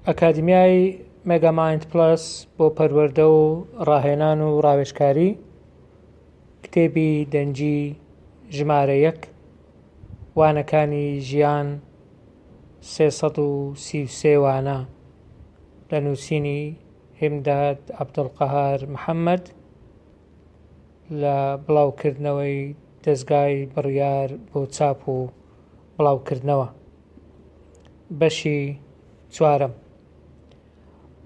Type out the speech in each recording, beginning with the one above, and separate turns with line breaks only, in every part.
ئەکادیمیای مێگامایند پلەس بۆ پەروەردە و ڕاهێنان و ڕاوێژکاری کتێبی دەنگی ژمارە 1 وانەکانی ژیان 333 وانە لە نووسینی هیمداد عبدالقهار محمد لە بڵاوکردنەوەی دەستگای بڕیار بۆ چاپ و بڵاوکردنەوە. بەشی 4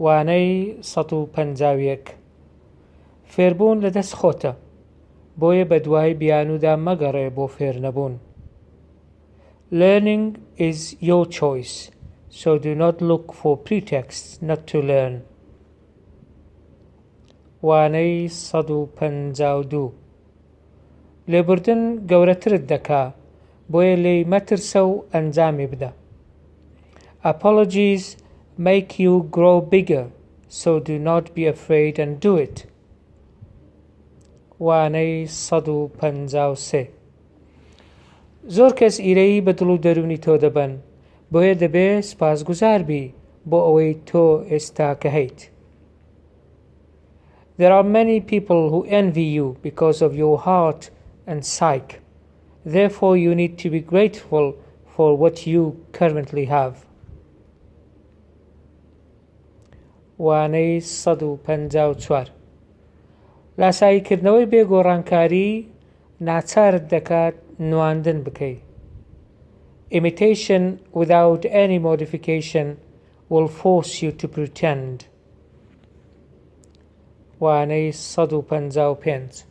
وانەی 151 فێربوون لە دەست خۆتە، بۆیە بە دوای بیانوودا مەگەڕێ بۆ فێر نەبوون. Learning is your choice, so do not look for pretexts not to learn. وانەی 152 لێبوردن گەورەترت دەکا، بۆیە لێی مەترسە و ئەنجامی بدە. Apologies make you grow bigger, so do not be afraid and do it. وانەی 153 زۆر کەس ئیرەی بە دڵ و دەرونی تۆ دەبەن، بۆیە دەبێ سپاسگوزار بی بۆ ئەوەی تۆ ئێستا کە هەیت. There are many people who envy you because of your heart and psyche. Therefore you need to be grateful for what you currently have. وانەی 154 لاساییکردنەوەی بێگۆڕانکاری ناچارت دەکات نواندن بکەی. Imitation without any modification will force you to pretend. وانەی 155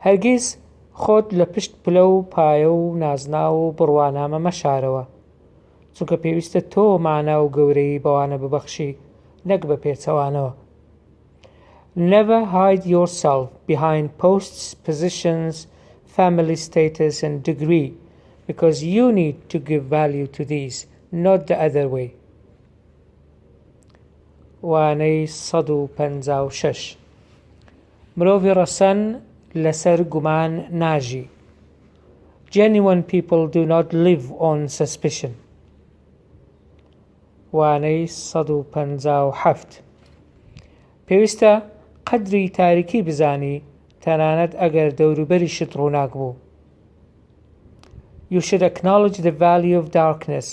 هەرگیز خۆت لە پشت پلە و پایە و نازنا و بڕوانامە مەشارەوە، چونکە پێویستە تۆ مانا و گەورەی بەوانە ببەخشی، نەک بە پێچەوانەوە. Never hide yourself behind posts, positions, family status and degree, because you need to give value to these, not the other way. وانەی 156 مرۆڤی ڕەسەن لەسەر گومان ناژی. Genuine people do not live on suspicion. وانەی 157 پێویستە قەدری تاریکی بزانی، تەنانەت ئەگەر دەوروبەریشت ڕووناک بوو. You should acknowledge the value of darkness,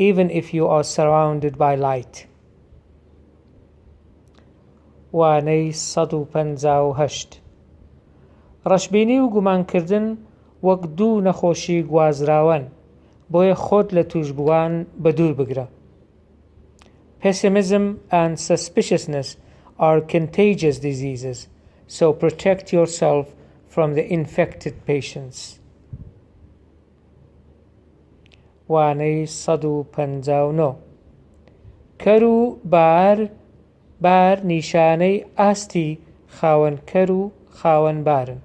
even if you are surrounded by light. وانەی 158 ڕەشبینی و گومانکردن وەک دوو نەخۆشی گوازراون، بۆیە خۆت لە توش بووان بە دوور بگرە. Pessimism and suspiciousness are contagious diseases, so protect yourself from the infected patients. وانەی 159 کەر و بار نیشانەی ئاستی خاوەنکەر و خاوەنبارن.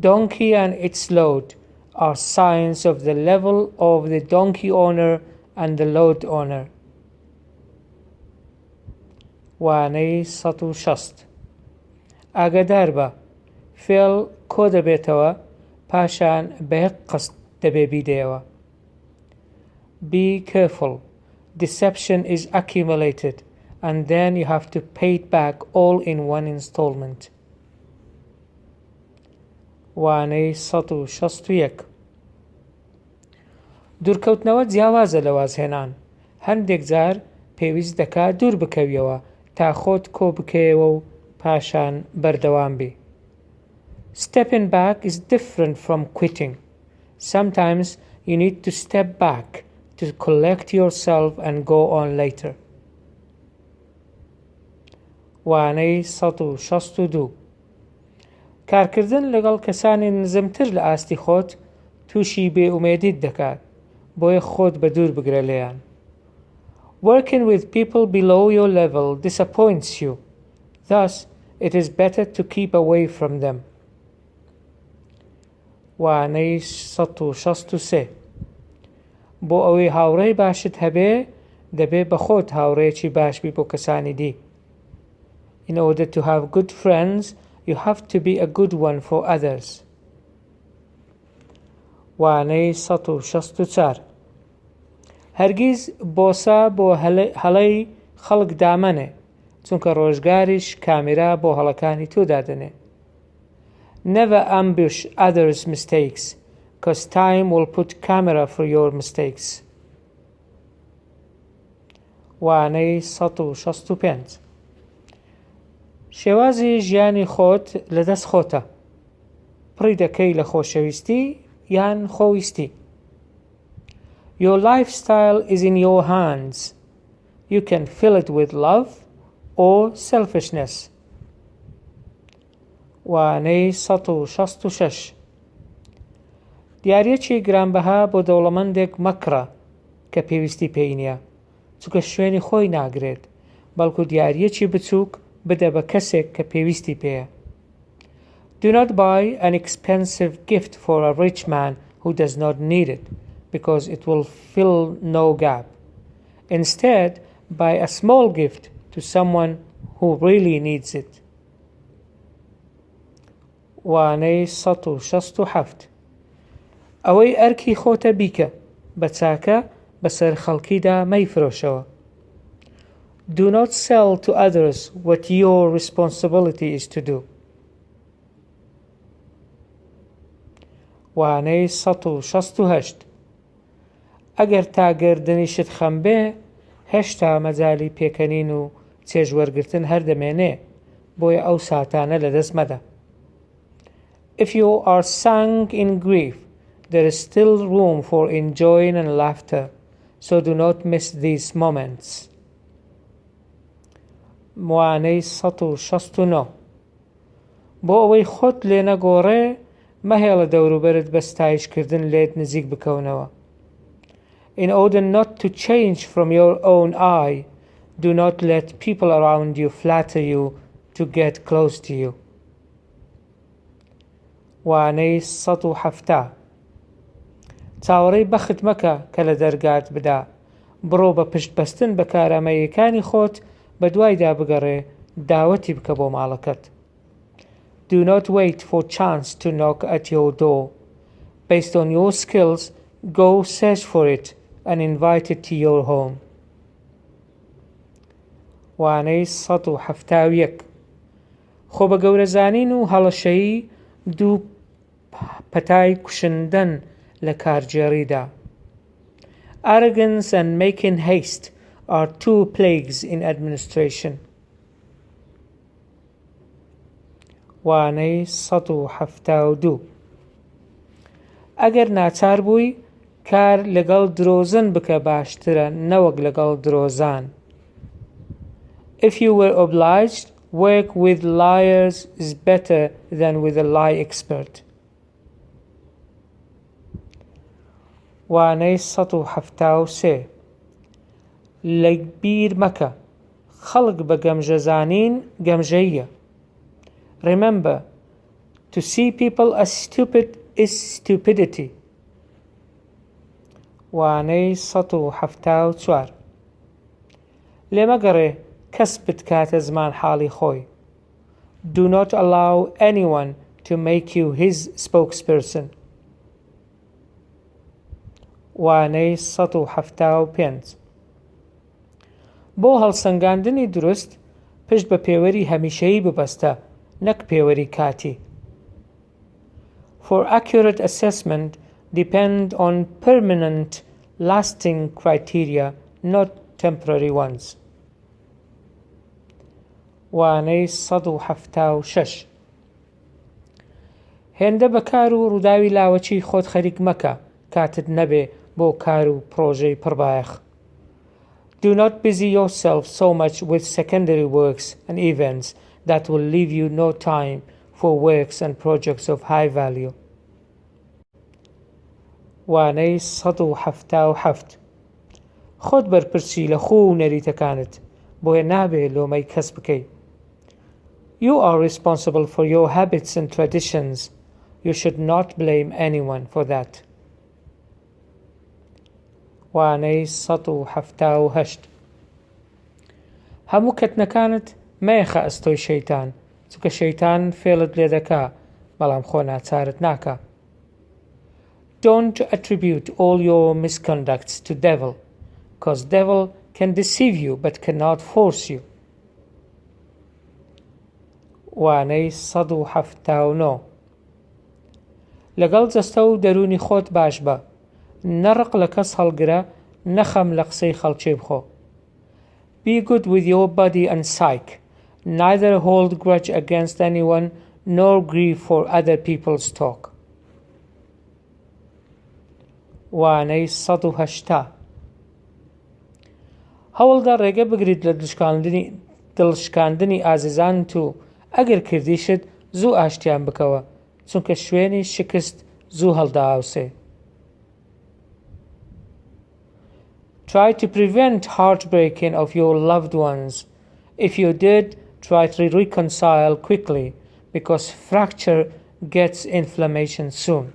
Donkey and its load are signs of the level of the donkey owner and the load owner. وانەی 160 ئاگادار بە، فێڵ کۆ دەبێتەوە، پاشان بە یەک قەست دەبێ بیدەیەوە. Be careful. Deception is accumulated, and then you have to pay it back all in one installment. وانەی 161 دوورکەوتنەوە جیاوازە لە وازهێنان. هەندێک جار پێویست دەکات دوور بکەویەوە تا خۆت کۆ بکەیەوە و پاشان بەردەوام بی. Stepping back is different from quitting. Sometimes you need to step back to collect yourself and go on later. وانەی 162 کارکردن لەگەڵ کەسانی نزمتر لە ئاستی خۆت تووشی بێئومێدیت دەکات، بۆیە خۆت بە دوور بگرە لێیان. Working with people below your level disappoints you. Thus, it is better to keep away from them. وانەی 163 بۆ ئەوەی هاوڕێی باشت هەبێ، دەبێ بە خۆت هاوڕێیەکی باش بی بۆ کەسانی دی. In order to have good friends, you have to be a good one for others. وانەی 164 هەرگیز بۆسە بۆ هەڵەی خەڵک دامەنێ چونکە ڕۆژگاریش کامێرا بۆ هەڵەکانی تۆ دادەنێ. Never ambush others' mistakes, because time will put camera for your mistakes. وانەی 165 شێوازی ژیانی خۆت لەدەست خۆتە. پڕی دەکەی لە خۆشەویستی یان خۆویستی. Your lifestyle is in your hands. You can fill it with love or selfishness. وانەی 166 دیارەیەکی گرانبەها بۆ دەوڵەمەندێک مەکڕە کە پێویستی پێی نییە چونکە شوێنی خۆی ناگرێت، بەڵکو دیارەیەکی بچووک بدە بە کەسێک کە پێویستی پێیە. Do not buy an expensive gift for a rich man who does not need it, because it will fill no gap. Instead, buy a small gift to someone who really needs it. وانەی 167 ئەوەی ئەرکی خۆتە بیکە بە چاکە بەسەر خەڵکیدا مەیفرۆشەوە. Do not sell to others what your responsibility is to do. وانەی 168 ئەگەر تاگەردنیشت خەم بێ هێشتا مەجالی پێکەنین و چێژوەرگرتن هەردەمێنێ، بۆیە ئەو ساتانە لەدەست مەدە. If you are sunk in grief, there is still room for enjoying and laughter, so do not miss these moments. وانەی 169 بۆ ئەوەی خۆت لێ نەگۆڕێ مەهێڵە دەوروبەرت بە ستایشکردن لێت نزیک بکەونەوە. In order not to change from your own eye, do not let people around you flatter you to get close to you. وانەی 170 چاوەڕێی بەخت مەکە کە لە دەرگات بدا، بڕۆ بە پشت بەستن بە کارامەییەکانی خۆت بە دوایدا بگەڕێ داوەتی بکە بۆ ماڵەکەت. Do not wait for chance to knock at your door. Based on your skills, go search for it and invite it to your home. وانەی 171 خۆ بە گەورەزانین و هەڵەشەیی دوو پەتای کوشندن لە کارجێڕیدا. Arrogance and making haste are two plagues in administration. وانەی 172 ئەگەر ناچار بووی کار لەگەڵ درۆزن بکە باشترە نەوەک لەگەڵ درۆزان. If you were obliged, work with liars is better than with a lie expert. وانەی 173 لەبیر مەکە خەڵک بە گەمژەزانین گەمژەییە. Remember, to see people as stupid is stupidity. وانەی 174 لێمەگەڕێ کەس بتکاتە زمان حاڵی خۆی. Do not allow anyone to make you his spokesperson. وانەی 175 بۆ هەڵسەنگاندنی دروست پشت بە پێوەری هەمیشەیی ببەستە نەک پێوەری کاتی. For accurate assessment, depend on permanent, lasting criteria, not temporary ones. وانەی 176 هێندە بە کار و ڕووداوی لاوەچی خۆت خەریک مەکە کاتت نەبێ بۆ کار و پرۆژەی پڕبایەخ. Do not busy yourself so much with secondary works and events that will leave you no time for works and projects of high value. وانەی 177 خۆت بەرپرسی لە خۆ و نەریتەکانت بۆیە نابێ لۆمەی کەس بکەی. You are responsible for your habits and traditions. You should not blame anyone for that. وانەی 178 هەموو کەتنەکانت مەیەخە ئەستۆی شەیتان چونکە شەیتان فێڵت لێ دەکا بەڵام خۆ ناچارت ناکا. Don't attribute all your misconducts to devil, 'cause devil can deceive you but cannot force you. وانەی ١٧٩ لەگەڵ جەستە و دەرونی خۆت باش بە، نەڕق لە کەس هەڵگرە، نەخەم لە قسەی خەڵکی بخۆ. Be good with your body and psyche, neither hold grudge against anyone nor grieve for other people's talk. وانەی ١٨ هەوڵدا ڕێگە بگریت لە دڵشکاندنی ئازیزانت و ئەگەر کردیشت زوو ئاشتیان بکەوە، چونکە شوێنی شکست زوو هەڵداوسێ. Try to prevent heartbreaking of your loved ones. If you did, try to reconcile quickly, because fracture gets inflammation soon.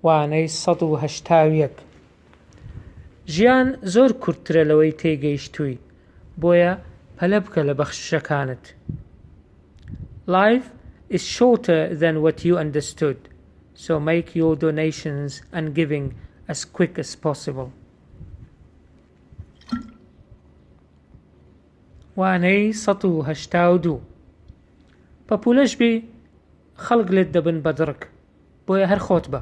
وانەی ١٨١ ژیان زۆر کورتترە لەوەی تێگەیشتووی، بۆیە پەلە بکە لە بەخشەکانت. Life is shorter than what you understood, so make your donations and giving as quick as possible. وانەی ١٨٢ پەپولەش بی، خەڵک لێت دەبن بەدڕک، بۆیە هەر خۆت بە.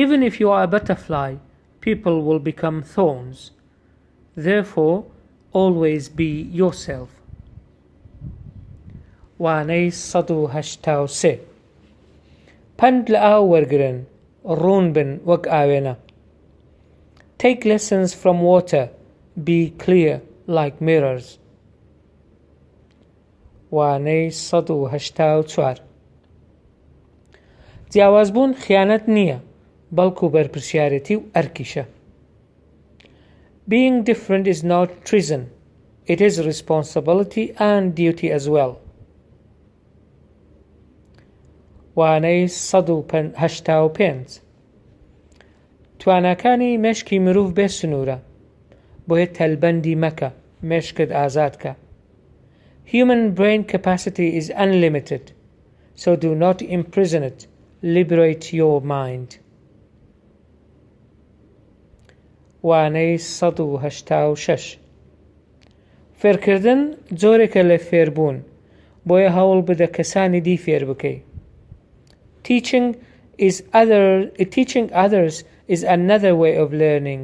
Even if you are a butterfly, people will become thorns. Therefore, always be yourself. وانەی ١٨٣ پەند لە ئاو وەرگرن، ڕوون بن وەک ئاوێنە. Take lessons from water, be clear like mirrors. وانەی ١٨٤ جیاوازبوون خیانەت نییە، بەڵکو بەرپرسیارەتی و ئەرکیشە. Being different is not treason. It is responsibility and duty as well. وانەی ١٨٥ تواناکانی مێشکی مرۆڤ بێ سنوورە، بۆیە تەلبەندی مەکە، مێشکت ئازادکە. Human brain capacity is unlimited, so do not imprison it. Liberate your mind. وانەی ١٨٦ فێرکردن جۆرێکە لە فێربوون، بۆیە هەوڵ بدە کەسانی دی فێر بکەی. Teaching others is another way of learning.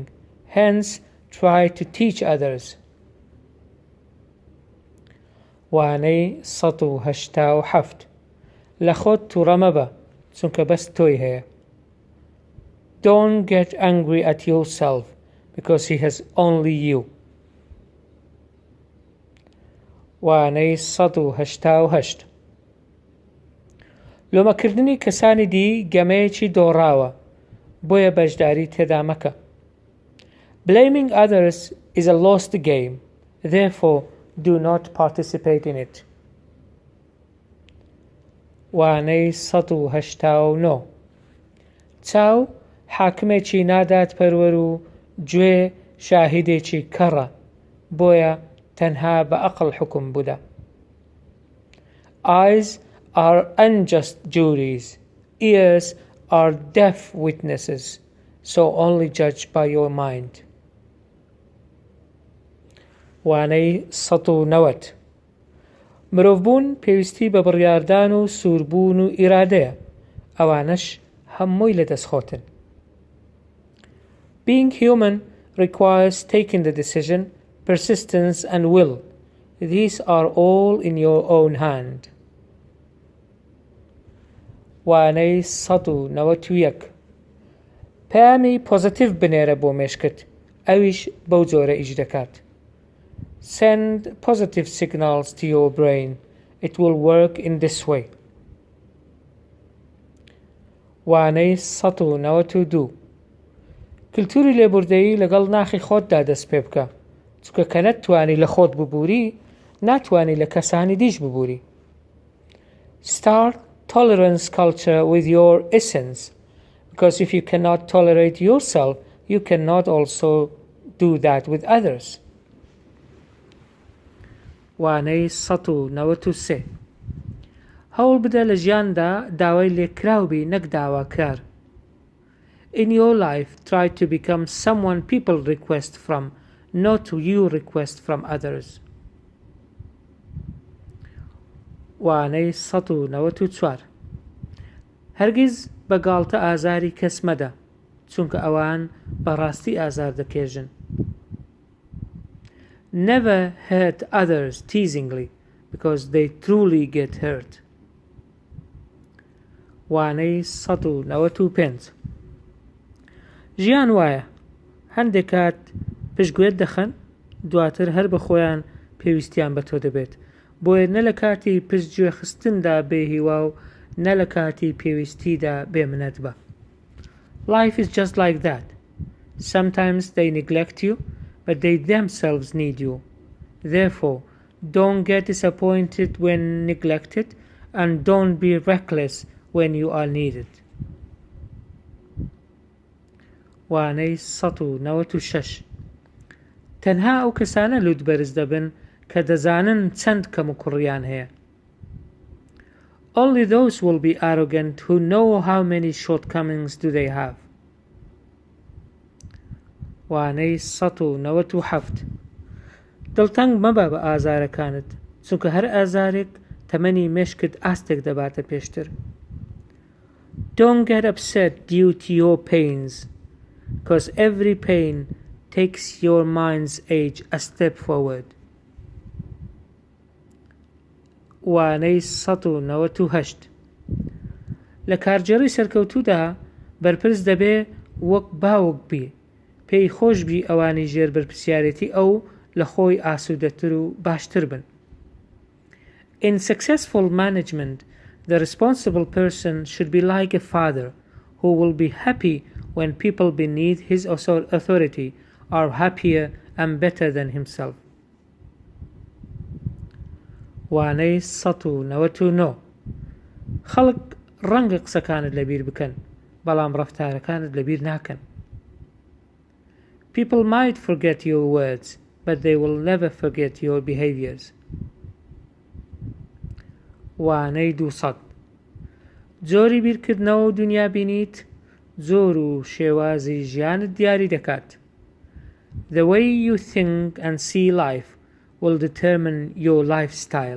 Hence, try to teach others. وانەی ١٨٧ لە خۆت تووڕە مەبە، چونکە بەس تۆی هەیە. Don't get angry at yourself, because he has only you. وانەی ١٨٨ لۆمەکردنی کەسانی دی گەمەیەکی دۆڕاوە، بۆیە بەشداری تێدا مەکە. Blaming others is a lost game. Therefore, do not participate in it. وانەی ١٨٩ چاو حاکمێکی نادات پەروەر و گوێ شاهیدێکی کەڕە، بۆیە تەنها بە عەقڵ حکم بدە. Eyes are unjust juries. Ears are deaf witnesses. So only judge by your mind. وانەی ١٩ مرۆڤبوون پێویستی بە بڕیاردان و سووربوون و ئیرادەیە، ئەوانەش هەمووی لەدەستخۆتن. Being human requires taking the decision, persistence and will. These are all in your own hand. وانەی ١٩١ پەیامی پۆزیتیڤ بنێرە بۆ مێشکت، ئەویش بەو جۆرە ئیش دەکات. Send positive signals to your brain. It will work in this way. وانەی ١٩٢ کلتوری لێبوردەیی لەگەڵ ناخی خۆتدا دەست پێ بکە، چونکە کە نەتوانی لە خۆت ببووری، ناتوانی لە کەسانی دیش ببووری. Start tolerance culture with your essence, because if you cannot tolerate yourself, you cannot also do that with others. وانەی ١٩٣ هەوڵ بدە لە ژیاندا داوای لێکراوبی، نەک داواکار. In your life, try to become someone people request from, not you request from others. وانەی ١٩٤ هەرگیز بە گاڵتە ئازاری کەس مەدە، چونکە ئەوان بەڕاستی ئازار دەکێژن. Never hurt others teasingly, because they truly get hurt. وانەی ١٩٥ ژیان وایە هەندێک کات پشتگوێت دەخەن، دواتر هەر بە خۆیان پێویستیان بە تۆ دەبێت، بۆیە نە لە کاتی پشتگوێ خستندا بێهیوا و نە لە کاتی پێویستیدا بێمنەت بە. Life is just like that. Sometimes they neglect you, but they themselves need you. Therefore, don't get disappointed when neglected, and don't be reckless when you are needed. وانەی ١٩٦ تەنها ئەو کەسانە لوت بەرز دەبن کە دەزانن چەند کەم و کوڕیان هەیە. Only those will be arrogant who know how many shortcomings do they have. وانەی ١٩٧ دڵتەنگ مەبە بە ئازارەکانت، چونکە هەر ئازارێک تەمەنی مێشکت ئاستێک دەباتە پێشتر. Don't get upset due to your pains, because every pain takes your mind's age a step forward. وانەی ١٩٨ لە کارجێڕی سەرکەوتوودا بەرپرس دەبێ وەک باوک بی، پێی خۆش بی ئەوانی ژێر بەرپرسیارەتی ئەو لە خۆی ئاسوودەتر و باشتر بن. In successful management, the responsible person should be like a father who will be happy when people beneath his authority are happier and better than himself. وانەی ١٩٩ خەڵک ڕەنگە قسەکانت لەبیر بکەن، بەڵام ڕەفتارەکانت لەبیر ناکەن. People might forget your words, but they will never forget your behaviors. وانەی ٢٠٠ جۆری بیرکردنەوە و دنیا بینیت جۆر و شێوازی ژیانت دیاری دەکات. The way you think and see life will determine your lifestyle.